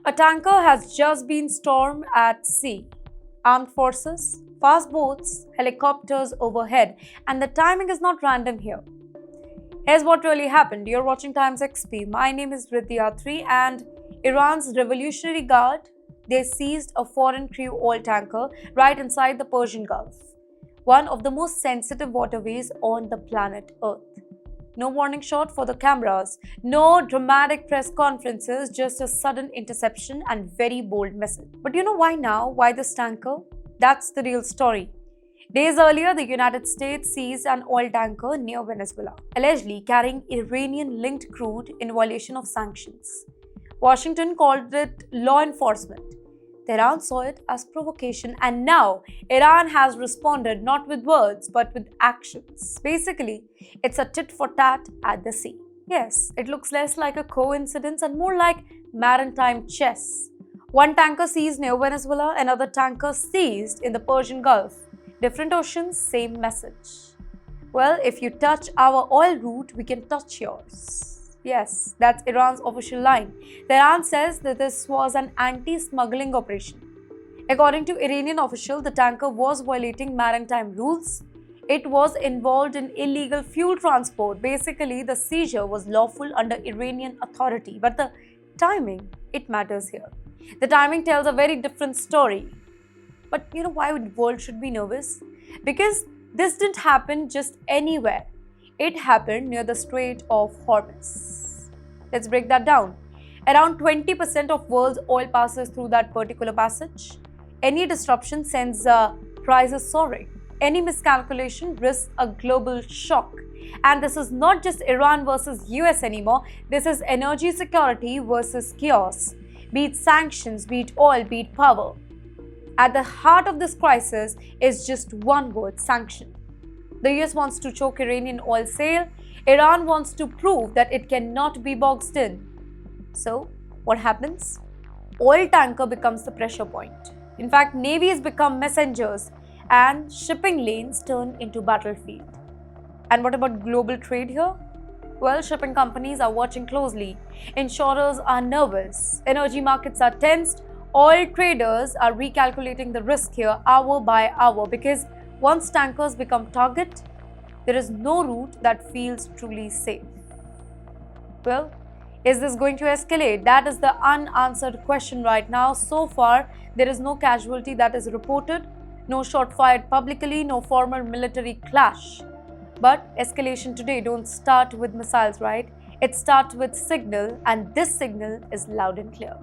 A tanker has just been stormed at sea. Armed forces, fast boats, helicopters overhead, and the timing is not random here. Here's what really happened. You're watching TimesXP. My name is Rityatri, and Iran's Revolutionary Guard, they seized a foreign crew oil tanker right inside the Persian Gulf, one of the most sensitive waterways on the planet Earth. No warning shot for the cameras, no dramatic press conferences, just a sudden interception and very bold message. But you know why now? Why this tanker? That's the real story. Days earlier, the United States seized an oil tanker near Venezuela, allegedly carrying Iranian-linked crude in violation of sanctions. Washington called it law enforcement. Tehran saw it as provocation, and now Iran has responded not with words but with actions. Basically, it's a tit for tat at the sea. Yes, it looks less like a coincidence and more like maritime chess. One tanker seized near Venezuela, another tanker seized in the Persian Gulf. Different oceans, same message. Well, if you touch our oil route, we can touch yours. Yes, that's Iran's official line. Tehran says that this was an anti-smuggling operation. According to Iranian officials, the tanker was violating maritime rules. It was involved in illegal fuel transport. Basically, the seizure was lawful under Iranian authority. But the timing, it matters here. The timing tells a very different story. But you know why the world should be nervous? Because this didn't happen just anywhere. It happened near the Strait of Hormuz. Let's break that down. Around 20% of world's oil passes through that particular passage. Any disruption sends prices soaring. Any miscalculation risks a global shock. And this is not just Iran versus US anymore. This is energy security versus chaos. Be it sanctions, be it oil, be it power. At the heart of this crisis is just one word: sanction. The US wants to choke Iranian oil sale. Iran wants to prove that it cannot be boxed in. So, what happens? Oil tanker becomes the pressure point. In fact, navies become messengers and shipping lanes turn into battlefield. And what about global trade here? Well, shipping companies are watching closely. Insurers are nervous. Energy markets are tensed. Oil traders are recalculating the risk here hour by hour, because once tankers become target, there is no route that feels truly safe. Well, is this going to escalate? That is the unanswered question right now. So far, there is no casualty that is reported, no shot fired publicly, no formal military clash. But escalation today don't start with missiles, right? It starts with signal, and this signal is loud and clear.